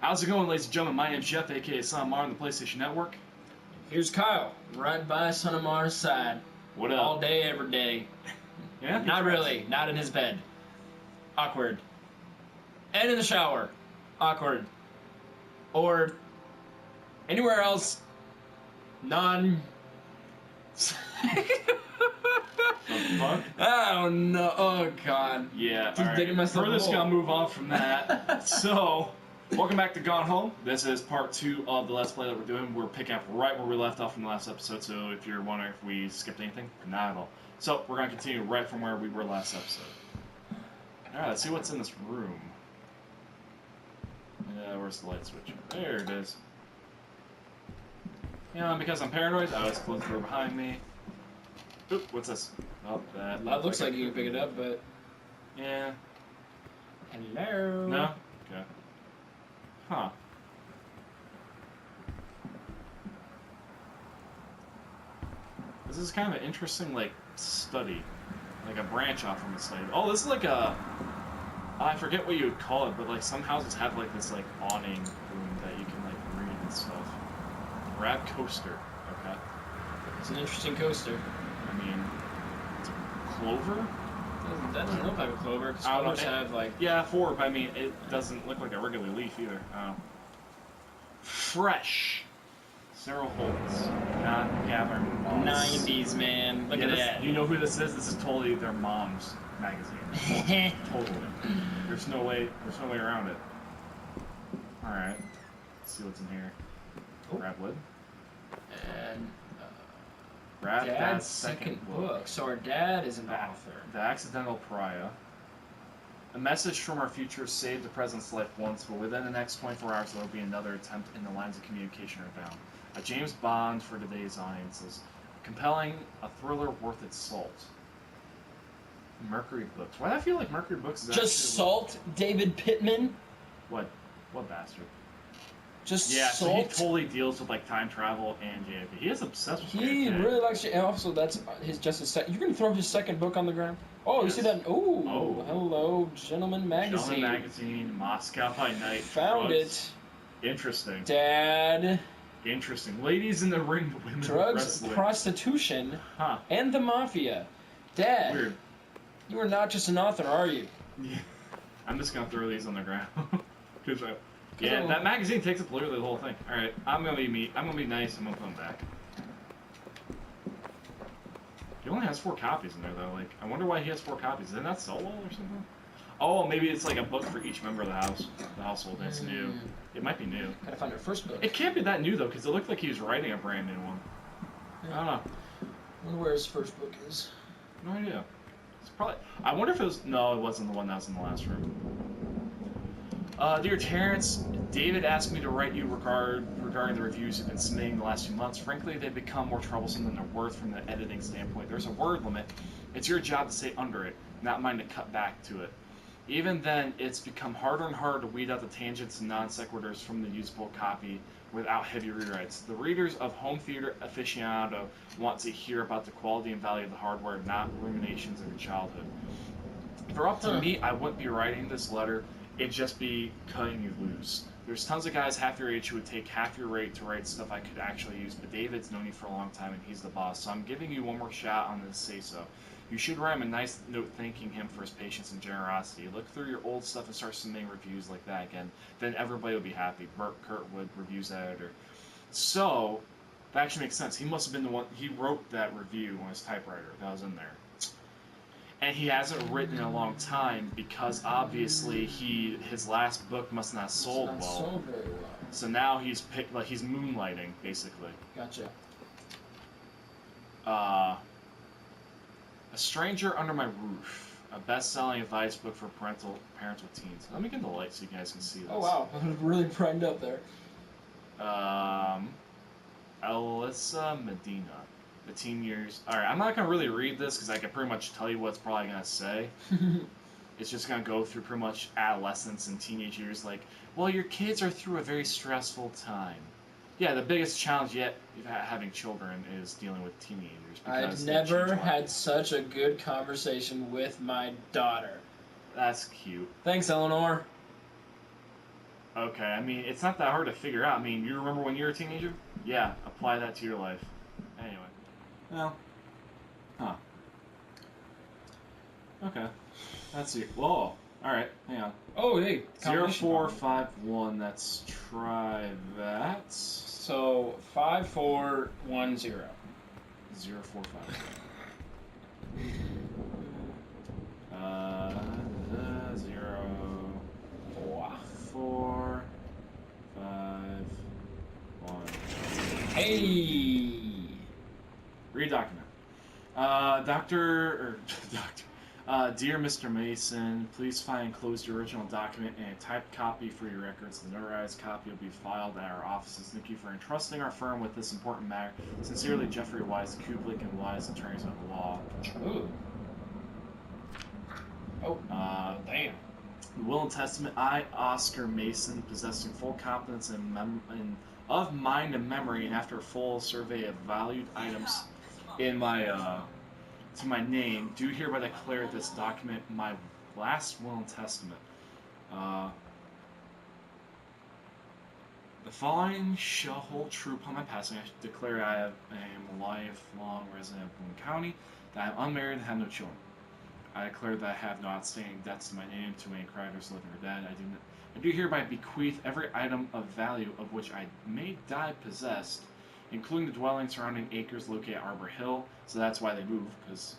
How's it going, ladies and gentlemen? My name's Jeff, aka Son of Mar on the PlayStation Network. Here's Kyle, right by Son of Mar's side. What up? All day, every day. Yeah? Not really. Not in his bed. Awkward. And in the shower. Awkward. Or anywhere else. Non. Fuck? Oh no! Oh god. Yeah, Just digging myself We're just a hole. gonna move on from that. So, welcome back to Gone Home. This is part 2 of the Let's Play that we're doing. We're picking up right where we left off in the last episode, so if you're wondering if we skipped anything, not at all. So, we're gonna continue right from where we were last episode. Alright, let's see what's in this room. Where's the light switch? There it is. You know, because I'm paranoid, I always close the door behind me. Oop, what's this? Oh, that Looks like you can pick it up, but. Yeah. Hello? No? Okay. Huh. This is kind of an interesting, like, study. Like a branch off from the study. Oh, this is like a... I forget what you would call it, but, like, some houses have, like, this, like, awning room that you can, like, read and stuff. Grab coaster. Okay. It's an interesting coaster. I mean... It's a clover? That doesn't look like a clover, because I don't know. clovers have, like... Yeah, 4, but I mean, it doesn't look like a regular leaf either. Fresh. Cyril Holtz. Not Gavin Moss. 90s, man. Look at that. You know who this is? This is totally their mom's magazine. Totally. There's no way around it. Alright. Let's see what's in here. Oh. Grab lid. And... Grab Dad's Dad's second book. So our dad is an author. The Accidental Pariah. A message from our future saved the present's life once, but within the next 24 hours there will be another attempt and the lines of communication are down. A James Bond for today's audiences. Compelling, a thriller worth its salt. Mercury Books. Why do I feel like Mercury Books is Just salt, David Pittman. What bastard? Just Yeah, so he salt. totally deals with like time travel and JFK. He is obsessed with He JFK. really likes you. And also, that's his second. You're gonna throw his second book on the ground. Oh, Yes. you see that? Ooh, Oh. Hello, Gentleman Magazine. Gentleman Magazine, Moscow by Night. Found drugs. Interesting. it. Dad. Interesting. Ladies in the ring, women Drugs, wrestling. prostitution, Huh. and the mafia. Dad. Weird. You are not just an author, are you? Yeah. I'm just gonna throw these on the ground. Yeah, that magazine takes up literally the whole thing. All right, I'm gonna be nice. I'm gonna put them back. He only has 4 copies in there though. Like, I wonder why he has 4 copies. Isn't that solo or something? Oh, maybe it's like a book for each member of the household. And it's new. It might be new. Gotta find our first book. It can't be that new though, because it looked like he was writing a brand new one. I don't know. I wonder where his first book is. No idea. It's probably. I wonder if it was. No, it wasn't the one that was in the last room. Dear Terrence, David asked me to write you regarding the reviews you've been submitting the last few months. Frankly, they've become more troublesome than they're worth from the editing standpoint. There's a word limit. It's your job to stay under it, not mine to cut back to it. Even then, it's become harder and harder to weed out the tangents and non sequiturs from the usable copy without heavy rewrites. The readers of Home Theater Aficionado want to hear about the quality and value of the hardware, not ruminations of your childhood. If it were up to me, I wouldn't be writing this letter. It'd just be cutting you loose. There's tons of guys half your age who would take half your rate to write stuff I could actually use, but David's known you for a long time and he's the boss, so I'm giving you one more shot on this say-so. You should write him a nice note thanking him for his patience and generosity. Look through your old stuff and start submitting reviews like that again. Then everybody will be happy. Burt Kurtwood, reviews editor. So, that actually makes sense. He must have been the one, he wrote that review on his typewriter that was in there. And he hasn't written in a long time because obviously his last book must not have sold well. Sold very well. So now he's he's moonlighting basically. Gotcha. A Stranger Under My Roof, a best-selling advice book for parents with teens. Let me get the light so you guys can see this. Oh wow, really primed up there. Alyssa Medina. The teen years. Alright, I'm not going to really read this because I can pretty much tell you what it's probably going to say. It's just going to go through pretty much adolescence and teenage years like, well, your kids are through a very stressful time. Yeah, the biggest challenge yet having children is dealing with teenagers. I've never had such a good conversation with my daughter. That's cute. Thanks, Eleanor. Okay, I mean, it's not that hard to figure out. I mean, you remember when you were a teenager? Yeah, apply that to your life. Anyway. Well. Huh. Okay. Let's see. Whoa. Alright, hang on. Oh, hey. 0451, let's try that. So, 5410. 045. Zero, 4, 5, 1. Hey! Read document. Dear Mr. Mason, please find and close the original document and a typed copy for your records. The notarized copy will be filed at our offices. Thank you for entrusting our firm with this important matter. Sincerely, Jeffrey Wise, Kublik and Wise, attorneys of the law. Ooh. Oh, damn. The Will and Testament, I, Oscar Mason, possessing full competence of mind and memory, and after a full survey of valued items in my to my name, do hereby declare this document my last will and testament. The following shall hold true upon my passing. I declare I am a lifelong resident of Boone County, that I am unmarried and have no children. I declare that I have no outstanding debts to my name to any creditors, living or dead. I do hereby bequeath every item of value of which I may die possessed, including the dwelling surrounding acres located at Arbor Hill. So that's why they moved, because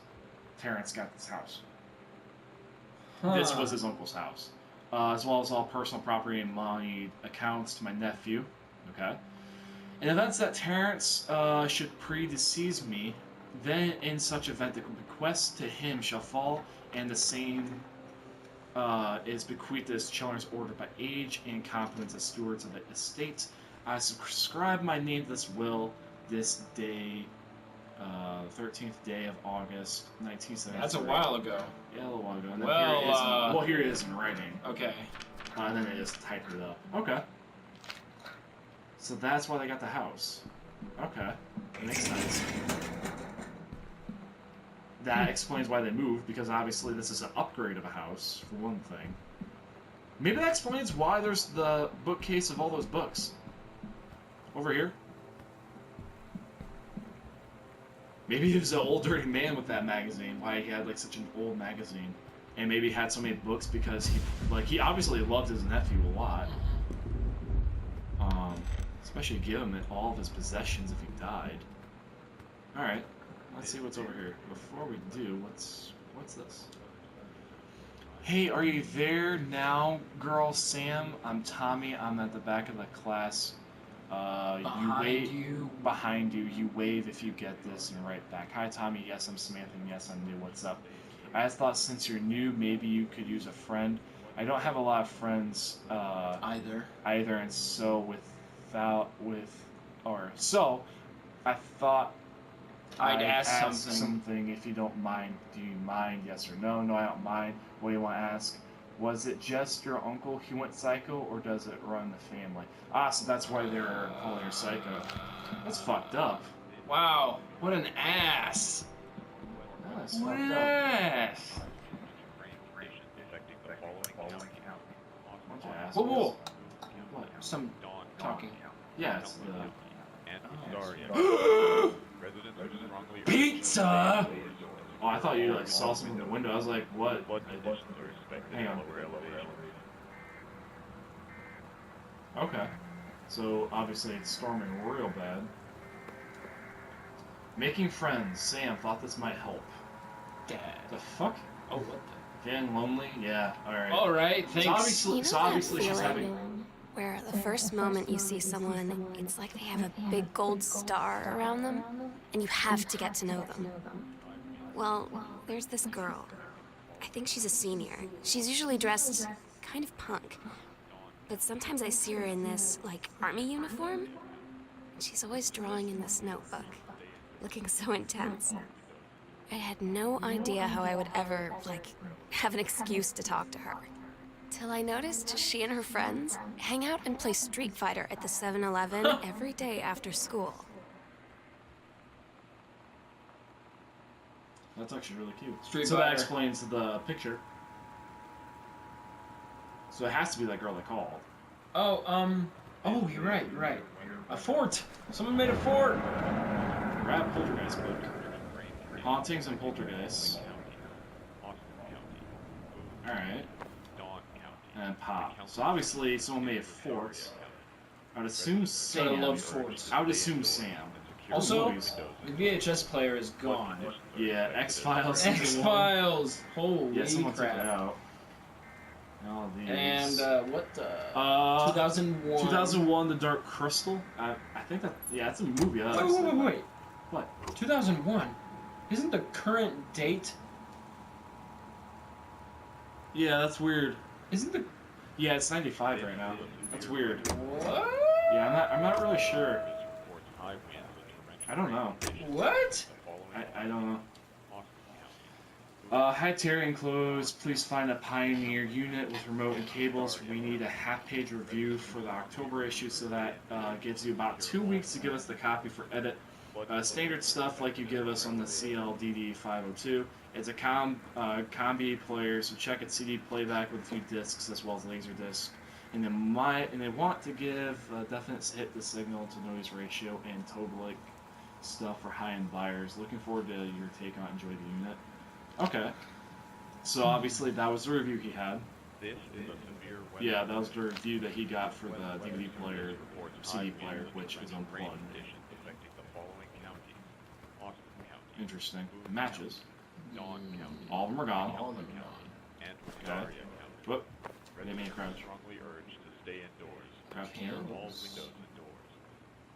Terrence got this house. This was his uncle's house. As well as all personal property and money accounts to my nephew. Okay. In events that Terrence should predecease me, then in such event the bequest to him shall fall, and the same is bequeathed as children's ordered by age and competence as stewards of the estate. I subscribe my name to this will this day, 13th day of August, 1973. That's a while ago. Yeah, a little while ago. And then Well, here it is in writing. Okay. And then they just typed it up. Okay. So that's why they got the house. Okay. That makes sense. That explains why they moved, because obviously this is an upgrade of a house, for one thing. Maybe that explains why there's the bookcase of all those books. Over here. Maybe he was an old dirty man with that magazine, why he had like such an old magazine. And maybe he had so many books because he obviously loved his nephew a lot. Especially give him all of his possessions if he died. Alright, let's see what's over here. Before we do, what's this? Hey, are you there now, girl Sam? I'm Tommy, I'm at the back of the class. Behind you. You wave if you get this and write back. Hi Tommy, yes I'm Samantha, and yes I'm new, what's up? I thought since you're new, maybe you could use a friend. I don't have a lot of friends either, and so I thought I'd ask something if you don't mind. Do you mind? Yes or no? No, I don't mind. What do you want to ask? Was it just your uncle he went psycho, or does it run the family? Ah, so that's why they're calling her psycho. That's fucked up. Wow, what an ass. That's fucked up. Ass. Whoa. What? Some talking. Yeah, it's Pizza! Oh, I thought you like saw something in the window. I was like, what? Hang on. Okay. So obviously it's storming real bad. Making friends. Sam thought this might help. Dad. The fuck? Oh, what the? Getting lonely? Yeah. All right. All right. Thanks. So obviously she's having. Where the first moment you see someone, it's like they have a big gold star around them, and you have to get to know them. Well, there's this girl. I think she's a senior. She's usually dressed kind of punk. But sometimes I see her in this, like, army uniform. And she's always drawing in this notebook, looking so intense. I had no idea how I would ever, like, have an excuse to talk to her. Till I noticed she and her friends hang out and play Street Fighter at the 7-Eleven every day after school. That's actually really cute. Street so Fighter. That explains the picture. So it has to be that girl that called. Oh, you're right, you're right. A fort! Someone made a fort! Grab Poltergeist book. Hauntings and Poltergeists. Alright. And pop. So obviously someone made a fort. I would assume Sam. I love forts. I would assume Sam. Also, Movies. the VHS player is gone. Yeah, X-Files. X-Files! Holy Yeah, someone took it crap. out. All these. And, what the... 2001. 2001, The Dark Crystal. I think that... Yeah, it's a movie. Wait. What? 2001? Isn't the current date... Yeah, that's weird. Isn't the... Yeah, it's 95 right now. That's weird. What? Yeah, I'm not really sure. I don't know. What? I don't know. Hi Terry enclosed. Please find a Pioneer unit with remote and cables. We need a half-page review for the October issue, so that gives you about 2 weeks to give us the copy for edit. Standard stuff like you give us on the CLDD 502. It's a combi player, so check its CD playback with a few discs as well as laser disc. And they want to give a definite hit the signal to noise ratio and Toblik stuff for high-end buyers. Looking forward to your take on it. Enjoy the unit. Okay. So obviously that was the review he had. Yeah, that was the review that he got for the DVD player, CD player, which is unplugged. Interesting. Matches. All of them are gone. All of them gone. Okay. Whoop. They made a crouch. Crouch candles.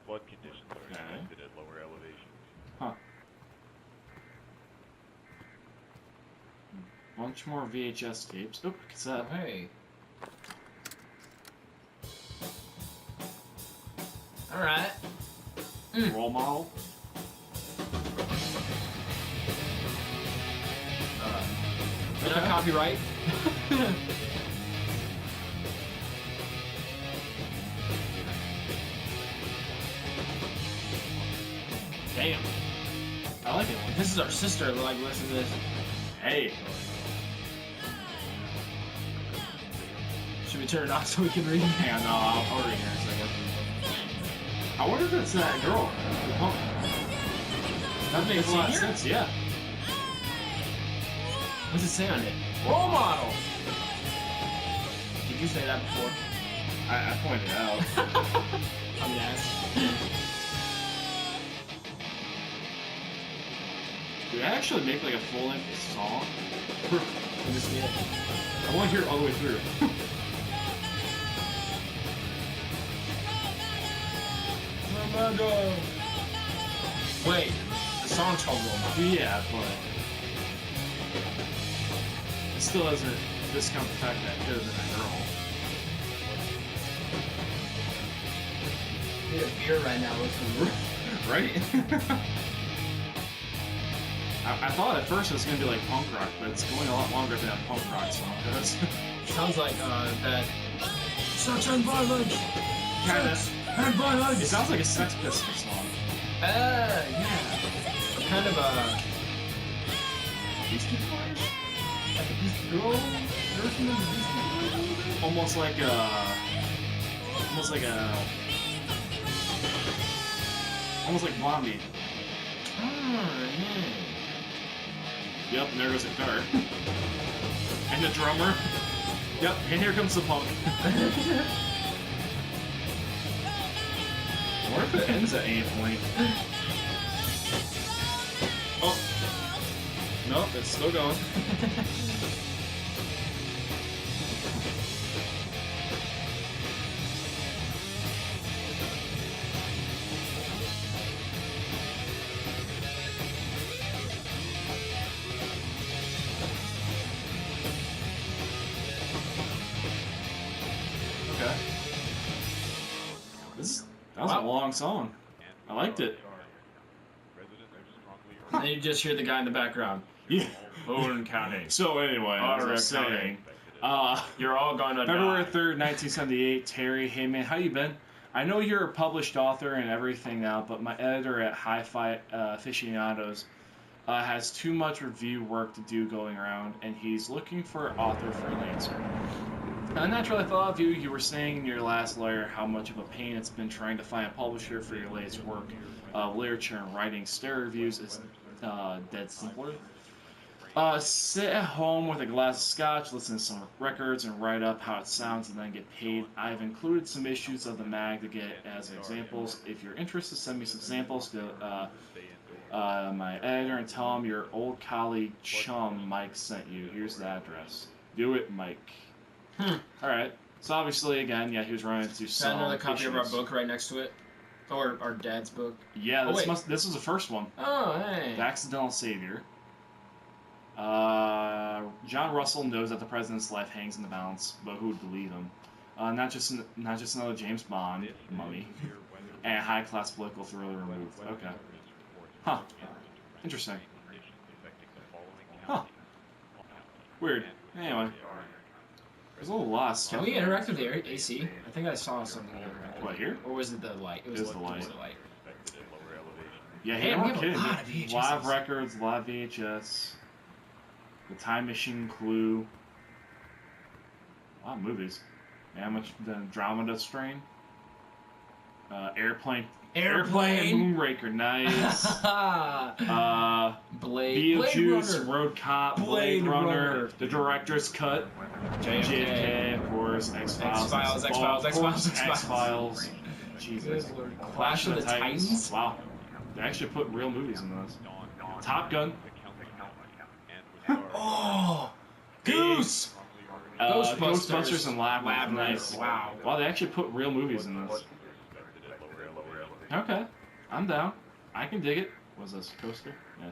Flood conditions are expected at lower elevation. Huh. Bunch more VHS tapes. Oop, cassette. Oh, hey. Alright. Role model. Is that copyright? Damn. I like it. This is our sister, like, listen to this. Hey. Should we turn it off so we can read? Hang on, no, I'll read here in a second. I wonder if it's that girl. Oh. That makes a lot of sense, yeah. What's it say on it? Role model! Did you say that before? I pointed it out. I'm yes. Did I actually make like a full-length song? Let me see it. I want to hear it all the way through. Wait, the song's called Role Model. Yeah, but it still doesn't discount the fact that it could have been a girl. I need a beer right now, listen. Right? I thought at first it was going to be like punk rock, but it's going a lot longer than a punk rock song does. Sounds like that. Sex and violence! Kinda. Sex and violence! It sounds like a Sex Pistols song. Yeah. Kind of a. Beastie Boys? Like a Beastie Girl version of the Beastie Boys? Almost like a. Almost like Blondie. Oh, yeah. Yep, and there goes the guitar. And the drummer. Yep, and here comes the punk. What if it ends at any point? Oh. Nope, it's still going. Okay. That was a long song. I liked it. And then you just hear the guy in the background. Yeah. Owen County. So anyway, as I was saying, You're all gonna February die. 3rd, 1978, Terry, hey man, how you been? I know you're a published author and everything now, but my editor at Hi-Fi Aficionados has too much review work to do going around, and he's looking for an author freelancer. Naturally, I thought of you. You were saying in your last letter how much of a pain it's been trying to find a publisher for your latest work. Literature and writing stereo reviews is dead simpler. Sit at home with a glass of scotch, listen to some records, and write up how it sounds and then get paid. I've included some issues of the mag to get as examples. If you're interested, send me some samples to my editor and tell him your old colleague Chum Mike sent you. Here's the address. Do it, Mike. Alright. So obviously, again, yeah, he was running into Is some that another copy of our issues. book right next to it? Or our dad's book? Yeah, this was the first one. Oh, hey. The Accidental Savior. John Russell knows that the president's life hangs in the balance, but who would believe him? Not just another James Bond mummy, and a high-class political thriller removed. Okay. Huh. Interesting. Huh. Weird. Anyway. There's a little lost. Can we interact with the AC? I think I saw something interact. What, here? Or was it the light? It was the light. Yeah, Man, we're we have a kidding. lot of VHSs. Live records, live VHS. The Time Machine Clue. A lot of movies. Yeah, how much the Andromeda Strain? Airplane. Moonraker, nice. Beetlejuice, Road Cop, Blade Runner, The Director's Cut, JFK, of course, X-Files, X-Files. Jesus. Clash of the Titans? Wow. They actually put real movies in those. Top Gun. Oh! Goose! Ghostbusters and Labyrinth. Nice. Wow. Wow, they actually put real movies in this. Okay. I'm down. I can dig it. What's this? Coaster? Yeah.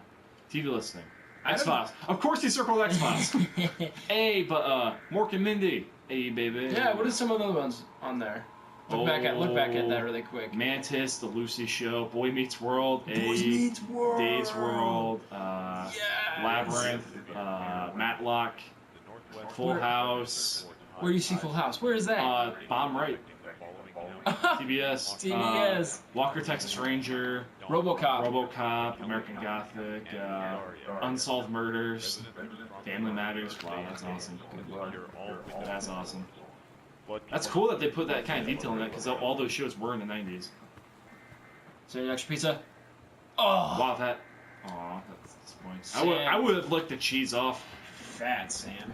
TV listing. X-Files. Of course he circled X-Files. Hey, but, Mork and Mindy. Hey, baby. Yeah, what are some of the other ones on there? Look back at that really quick. Mantis, The Lucy Show, Boy Meets World, Days World, Labyrinth, Matlock, Full House. Where do you see Full House? Where is that? Bomb Right. TBS. Walker, Texas Ranger. RoboCop, American Gothic, Unsolved Murders, Family Matters. Wow, that's awesome. That's awesome. That's cool that they put that kind of detail in that, because all those shows were in the 90s. So your extra pizza? Oh! Wow, that... Aw, that's disappointing. I would have licked the cheese off. Fat Sam.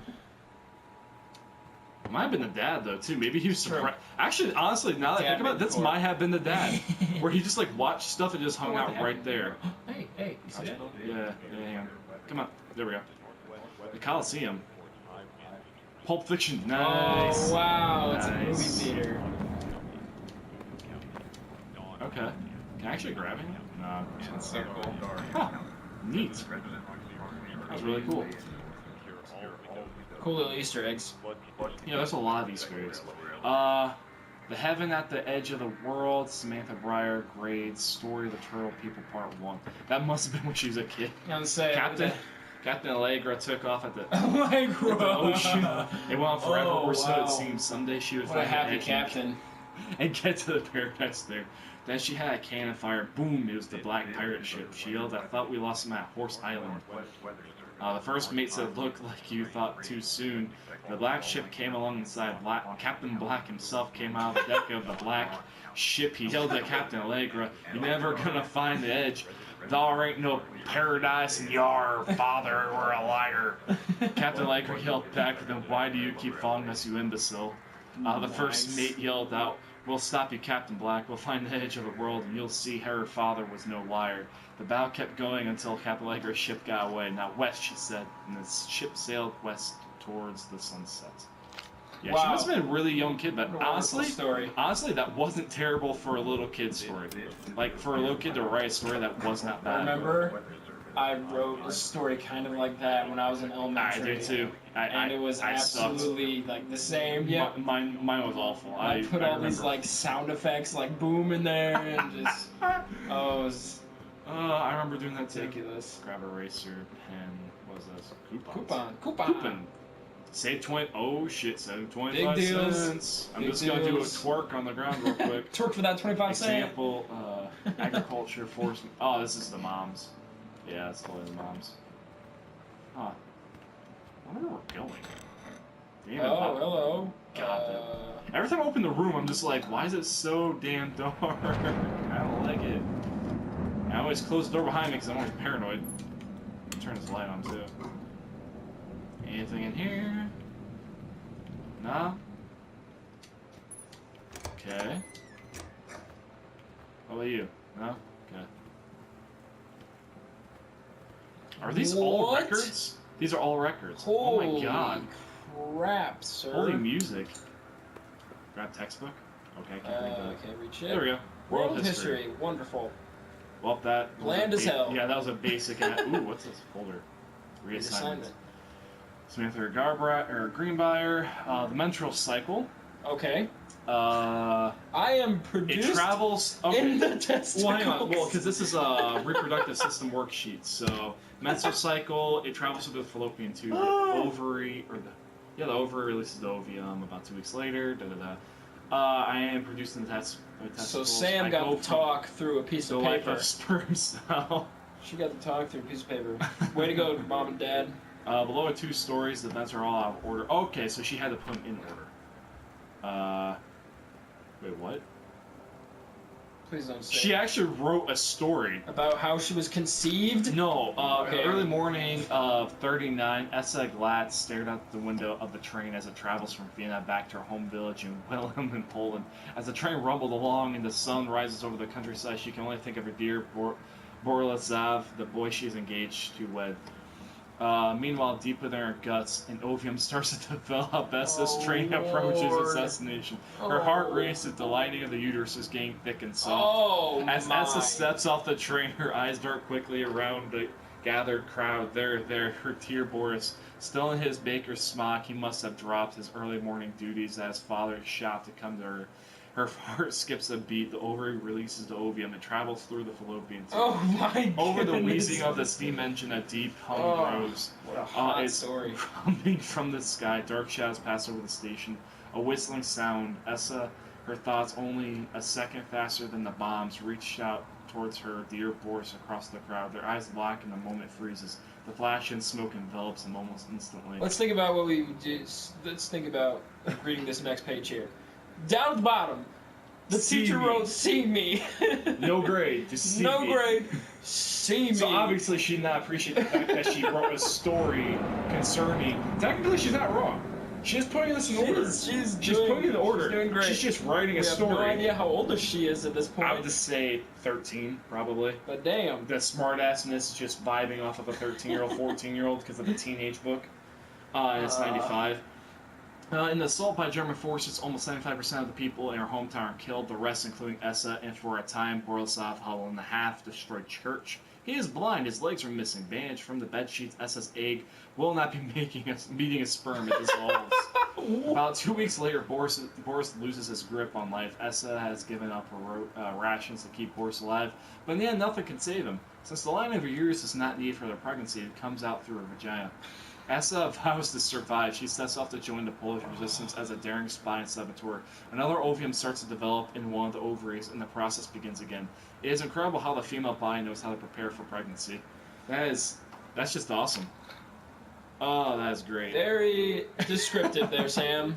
Might have been the dad, though, too. Maybe he was surprised. Actually, honestly, now that I think about it, this might have been the dad. Where he just, like, watched stuff and just hung out right there. Hey, you see that? Yeah. Come on. There we go. The Coliseum. Pulp Fiction. Nice. Oh, wow. It's a Nice. movie theater. Okay. Can I actually grab him? No. That's so cool. Huh. Neat. That's really cool. Cool little Easter eggs. Yeah, there's a lot of Easter eggs. The Heaven at the Edge of the World, Samantha Breyer, Grades, Story of the Turtle People, Part 1. That must have been when she was a kid. I was saying. Captain Allegra took off at the Allegra. ocean. It went on forever, Oh, or so wow. it seemed. Someday she would What a find happy the edge captain. and get to the paradise there. Then she had a cannon fire. Boom! It was the black pirate ship. She yelled, "I thought we lost him at Horse Island." The first mate said, "Look like you thought too soon." The black ship came alongside. Captain Black himself came out of the deck of the black ship. He yelled at Captain Allegra, "You're never gonna find the edge. There ain't no paradise, and yar, father, we're a liar." Captain Allegra yelled back at them, "Why do you keep following us, you imbecile?" The first mate yelled out, "We'll stop you, Captain Black. We'll find the edge of the world, and you'll see her father was no liar." The battle kept going until Captain Allegra's ship got away. "Now west," she said, and the ship sailed west towards the sunset. Yeah, Wow. she must have been a really young kid, but honestly, story. that wasn't terrible for a little kid story. Like, for a little kid to write a story, that was not bad. Remember, I wrote a story kind of like that when I was in elementary. I did too. And it was absolutely like the same. Yeah. Mine was awful. I put all remember. these like sound effects like boom in there and just it was I remember doing that too. ridiculous. Grab a eraser, pen. What was this? Coupon. Save 20. Oh shit! Save 25 Big deals. cents. I'm Big just gonna do a deals. twerk on the ground real quick. Twerk for that 25 cents. Example: agriculture, forest. Oh, this is the moms. Yeah, that's totally the mom's. Huh. I wonder where we're going. Damn it, Oh, hello. God, every time I open the room, I'm just like, why is it so damn dark? I don't like it. I always close the door behind me because I'm always paranoid. Turn this light on, too. Anything in here? No? Okay. How about you? No? Okay. Are these all What? records? These are all records. Holy oh my god. crap, sir. Holy music. Grab textbook? Okay, I can't read that. Can't read shit. There we go. World history. Wonderful. Well, that... Bland as hell. Yeah, that was a basic... Ooh, what's this folder? Reassignment. Samantha Greenbrier. The menstrual cycle. Okay. I am produced it travels in the testicles. Well, hang on. Well, because this is a reproductive system worksheet. So, menstrual cycle, it travels through the fallopian tube. The ovary, the ovary releases the ovum about 2 weeks later. I am produced in the testicles. So Sam got to talk through a piece of life paper. of sperm cell. She got to talk through a piece of paper. Way to go, Mom and Dad. Below are 2 stories. The vents are all out of order. Okay, so she had to put them in order. Wait, what? Please don't say. She actually wrote a story. About how she was conceived? No, Okay. Early morning of 39, Essa Glatz stared out the window of the train as it travels from Vienna back to her home village in Wilhelm in Poland. As the train rumbled along and the sun rises over the countryside, she can only think of her dear Borisov, the boy she is engaged to wed. Meanwhile, deep within her guts, an ovum starts to develop as this train approaches its destination. Her heart races, the lining of the uterus is getting thick and soft. As Essa steps off the train, her eyes dart quickly around the gathered crowd. There, her dear Boris. Still in his baker's smock, he must have dropped his early morning duties at his father's shop to come to her. Her heart skips a beat, the ovary releases the ovum, and travels through the fallopian tube. Oh my goodness. Over the wheezing of the steam engine, a deep hum rose. What a hot it's story. Coming from the sky, dark shadows pass over the station. A whistling sound. Essa, her thoughts only a second faster than the bombs, reached out towards her dear Boris across the crowd. Their eyes lock and the moment freezes. The flash and smoke envelops them almost instantly. Let's think about what we do. Let's think about reading this next page here. Down at the bottom, the teacher wrote, "See me." No grade, just see me. No grade, see me. So obviously she did not appreciate the fact that she wrote a story concerning... Technically she's not wrong. She's putting this in order. She's putting it in order. She's doing great. She's just writing a story. We have no idea how old she is at this point. I would just say 13, probably. But damn. The smartassness is just vibing off of a 13-year-old, 14-year-old because of the teenage book. And it's 95. In the assault by German forces, almost 75% of the people in her hometown are killed, the rest, including Essa, and for a time, Borisov, Hollow in the half, destroyed church. He is blind, his legs are missing, bandaged from the bedsheets. Essa's egg will not be meeting a sperm, it dissolves. About 2 weeks later, Boris loses his grip on life. Essa has given up her rations to keep Boris alive, but in the end, nothing can save him. Since the lining of her uterus is not needed for their pregnancy, it comes out through her vagina. Essa vows to survive. She sets off to join the Polish resistance as a daring spy and saboteur. Another ovum starts to develop in one of the ovaries, and the process begins again. It is incredible how the female body knows how to prepare for pregnancy. That's just awesome. Oh, that's great. Very descriptive there, Sam.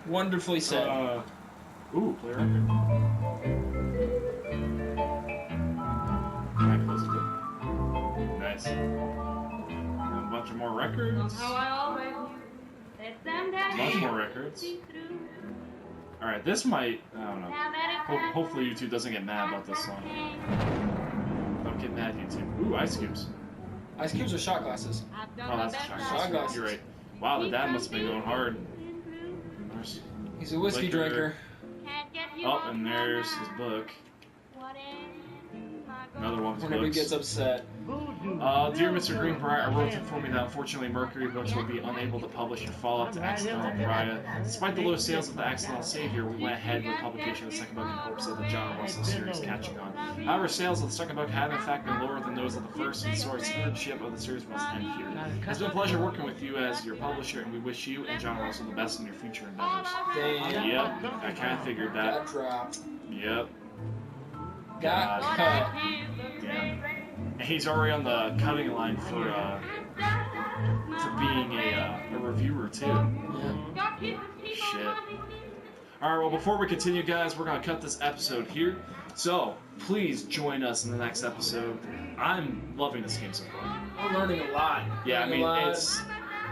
Wonderfully said. Ooh, play record. Can I close it too? Nice. A bunch of more records. A bunch more records. Alright, this might... I don't know. Hopefully YouTube doesn't get mad about this song. Don't get mad, YouTube. Ooh, ice cubes. Ice cubes are shot glasses. Oh, that's a shot Shot glasses. You're right. Wow, the dad must have been going hard. There's He's a whiskey liquor. drinker. Oh, and there's his book. Another one of his Whenever he books. gets upset. Dear Mr. Greenbrier, I wrote to inform you that unfortunately Mercury Books will be unable to publish your follow-up to Accidental Pariah. Despite the low sales of the Accidental Savior, we went ahead with publication of the second book in hopes of the John Russell series catching on. However, sales of the second book have in fact been lower than those of the first, and so our stewardship of the series must end here. It's been a pleasure working with you as your publisher, and we wish you and John Russell the best in your future endeavors. Damn. Yep, I kind of figured that. Got dropped. Yep. Got cut. Damn. And he's already on the cutting line for being a reviewer too. Yeah. Shit. Alright, well, before we continue, guys, we're going to cut this episode here. So, please join us in the next episode. I'm loving this game so far. I'm learning a lot. Yeah, I Learning mean, a lot.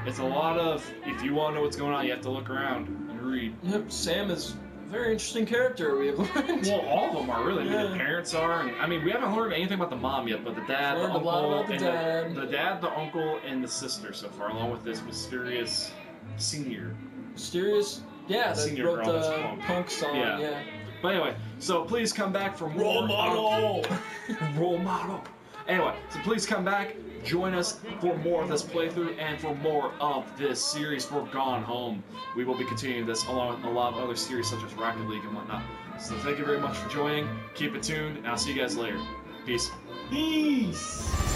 it's a lot of, if you want to know what's going on, you have to look around and read. Yep, Sam is a very interesting character, we have learned. Well, all of them are really. I mean, Yeah. the parents are, and I mean, we haven't learned anything about the mom yet, but the dad, the Learned a uncle, lot about the and dad. the dad, the uncle, and the sister so far, along with this mysterious senior. Mysterious? Yeah, that Senior wrote girl that's the punk. punk song, Yeah. yeah. But anyway, so please come back for more. Role model! Role model. Anyway, so please come back, join us for more of this playthrough and for more of this series for Gone Home. We will be continuing this along with a lot of other series such as Rocket League and whatnot. So thank you very much for joining. Keep it tuned, and I'll see you guys later. Peace. Peace!